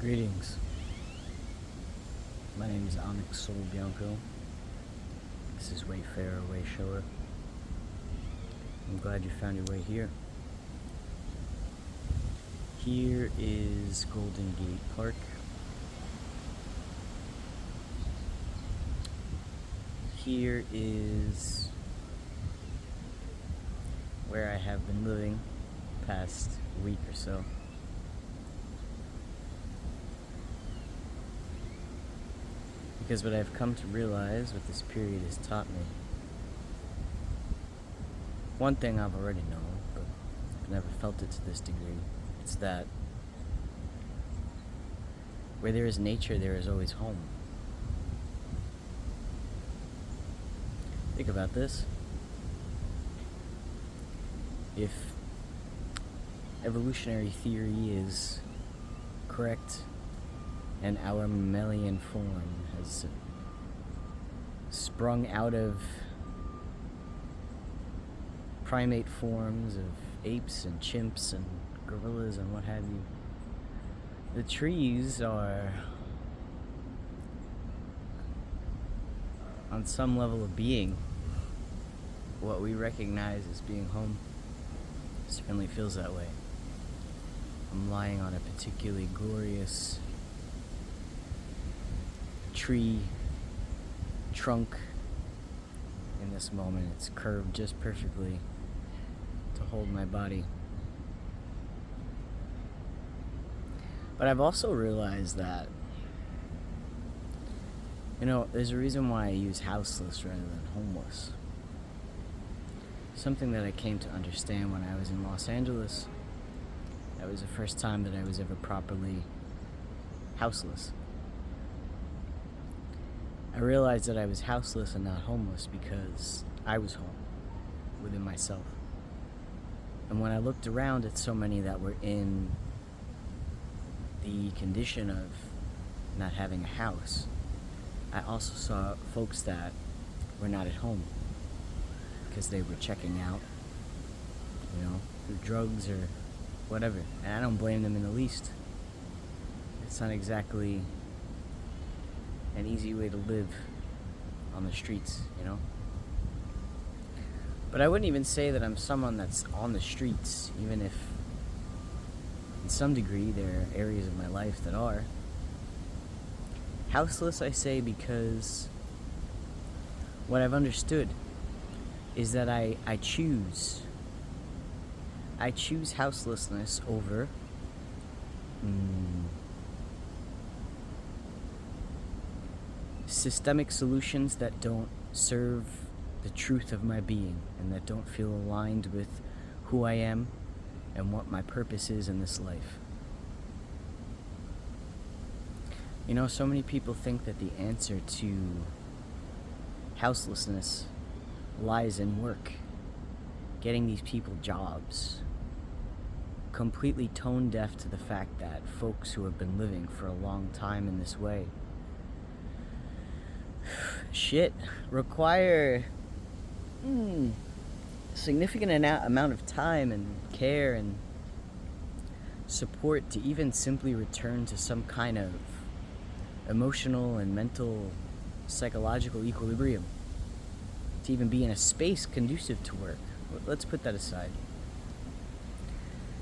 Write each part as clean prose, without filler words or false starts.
Greetings. My name is Sol Bianco. This is WayFarer, WayShower. I'm glad you found your way here. Here is Golden Gate Park. Here is where I have been living the past week or so. Because what I've come to realize, what this period has taught me, one thing I've already known, but I've never felt it to this degree, it's that where there is nature, there is always home. Think about this. If evolutionary theory is correct, and our mammalian form has sprung out of primate forms of apes and chimps and gorillas and what have you. The trees are, on some level of being, what we recognize as being home. It certainly feels that way. I'm lying on a particularly glorious tree trunk in this moment. It's curved just perfectly to hold my body. But I've also realized that, there's a reason why I use houseless rather than homeless. Something that I came to understand when I was in Los Angeles. That was the first time that I was ever properly houseless. I realized that I was houseless and not homeless because I was home within myself. And when I looked around at so many that were in the condition of not having a house, I also saw folks that were not at home because they were checking out, through drugs or whatever. And I don't blame them in the least. It's not exactly an easy way to live on the streets, But I wouldn't even say that I'm someone that's on the streets, even if in some degree there are areas of my life that are. Houseless, I say, because what I've understood is that I choose houselessness over systemic solutions that don't serve the truth of my being and that don't feel aligned with who I am and what my purpose is in this life. So many people think that the answer to houselessness lies in work, getting these people jobs, completely tone deaf to the fact that folks who have been living for a long time in this way require significant amount of time and care and support to even simply return to some kind of emotional and mental, psychological equilibrium, to even be in a space conducive to work. Let's put that aside.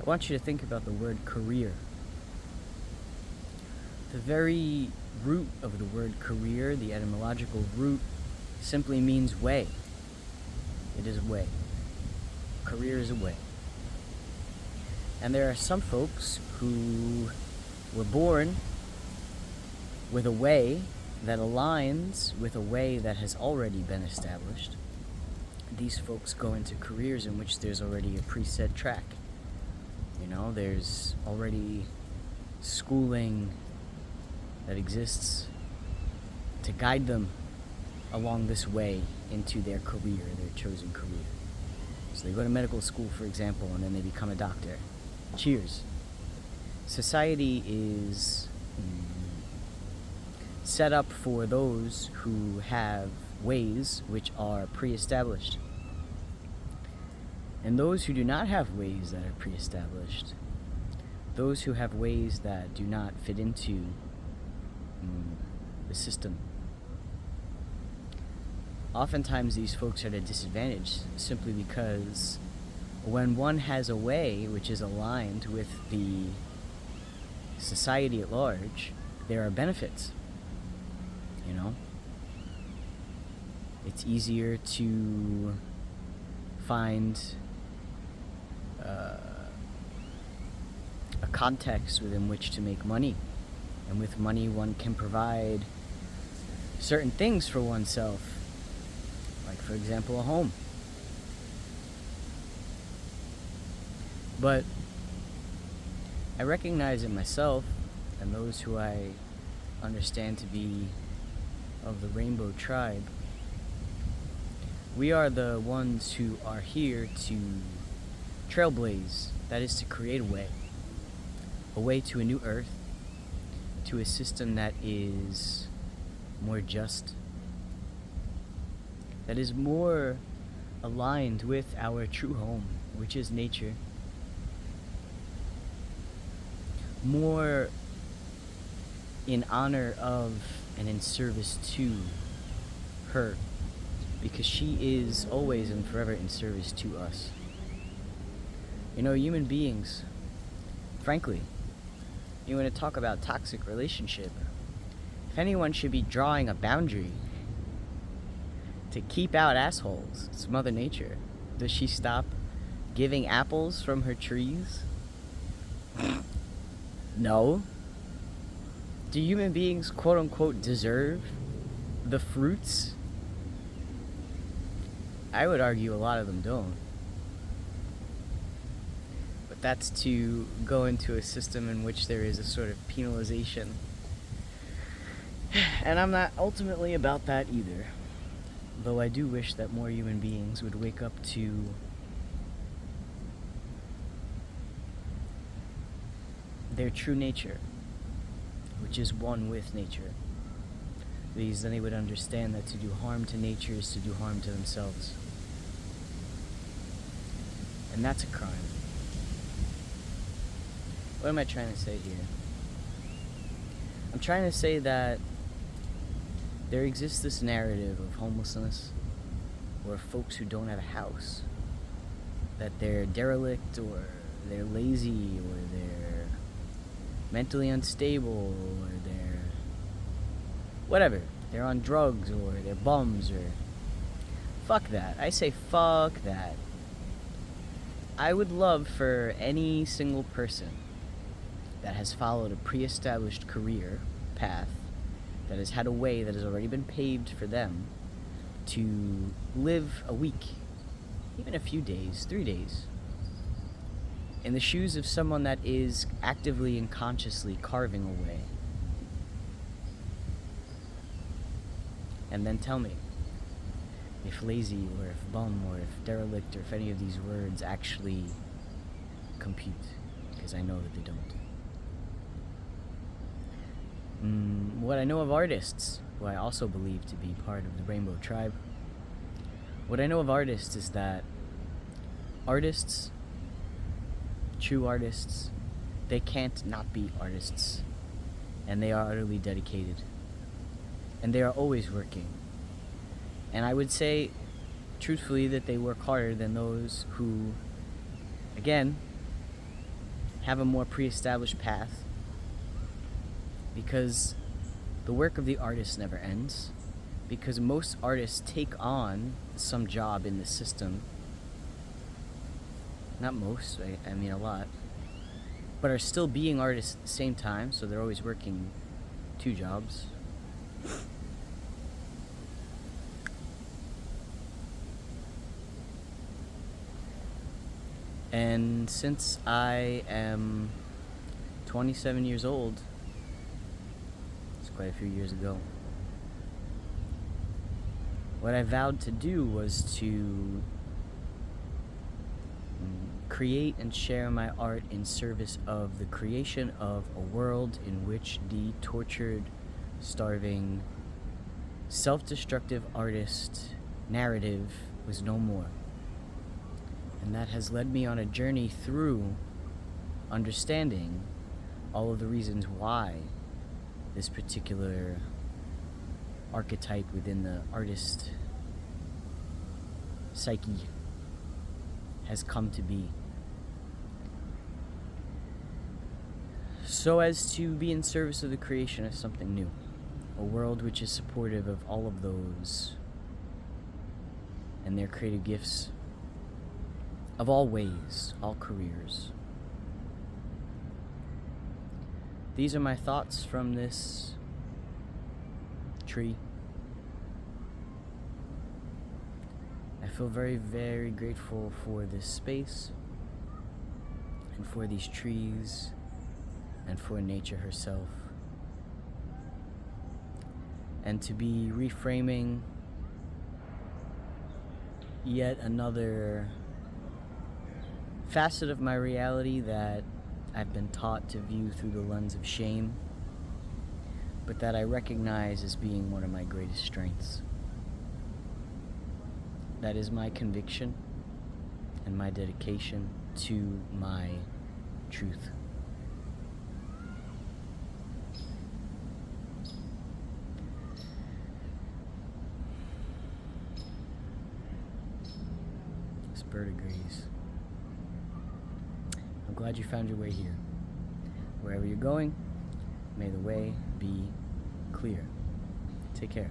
I want you to think about the word career. The very root of the word career, the etymological root, simply means way. It is a way. Career is a way. And there are some folks who were born with a way that aligns with a way that has already been established. These folks go into careers in which there's already a preset track. There's already schooling that exists to guide them along this way into their career, their chosen career. So they go to medical school, for example, and then they become a doctor. Cheers. Society is set up for those who have ways which are pre-established. And those who do not have ways that are pre-established, those who have ways that do not fit into the system. Oftentimes these folks are at a disadvantage simply because when one has a way which is aligned with the society at large, there are benefits, you know? It's easier to find a context within which to make money. And with money, one can provide certain things for oneself. Like, for example, a home. But I recognize in myself and those who I understand to be of the Rainbow Tribe, we are the ones who are here to trailblaze, that is to create a way to a new earth, to a system that is more just, that is more aligned with our true home, which is nature, more in honor of and in service to her, because she is always and forever in service to us. You know, human beings, frankly, you want to talk about toxic relationship, if anyone should be drawing a boundary to keep out assholes, it's Mother Nature. Does she stop giving apples from her trees? No. Do human beings, quote unquote, deserve the fruits? I would argue a lot of them don't. But that's to go into a system in which there is a sort of penalization. And I'm not ultimately about that either. Though I do wish that more human beings would wake up to their true nature, which is one with nature. Because then they would understand that to do harm to nature is to do harm to themselves. And that's a crime. What am I trying to say here? I'm trying to say that there exists this narrative of homelessness, or folks who don't have a house, that they're derelict, or they're lazy, or they're mentally unstable, or they're whatever, they're on drugs, or they're bums, or fuck that. I say fuck that. I would love for any single person that has followed a pre-established career path, that has had a way that has already been paved for them, to live a week, even a few days, 3 days, in the shoes of someone that is actively and consciously carving away. And then tell me if lazy, or if bum, or if derelict, or if any of these words actually compute, because I know that they don't. What I know of artists, who I also believe to be part of the Rainbow Tribe, what I know of artists is that artists, true artists, they can't not be artists, and they are utterly dedicated, and they are always working. And I would say, truthfully, that they work harder than those who, again, have a more pre-established path, because the work of the artist never ends, because most artists take on some job in the system. Not most, I mean a lot, but are still being artists at the same time, so they're always working 2 jobs. And since I am 27 years old, it's quite a few years ago, what I vowed to do was to create and share my art in service of the creation of a world in which the tortured, starving, self-destructive artist narrative was no more. And that has led me on a journey through understanding all of the reasons why this particular archetype within the artist psyche has come to be, so as to be in service of the creation of something new, a world which is supportive of all of those and their creative gifts of all ways, all careers. These are my thoughts from this tree. I feel very, very grateful for this space and for these trees and for nature herself. And to be reframing yet another facet of my reality that I've been taught to view through the lens of shame, but that I recognize as being one of my greatest strengths. That is my conviction and my dedication to my truth. This bird agrees. I'm glad you found your way here. Wherever you're going, may the way be clear. Take care.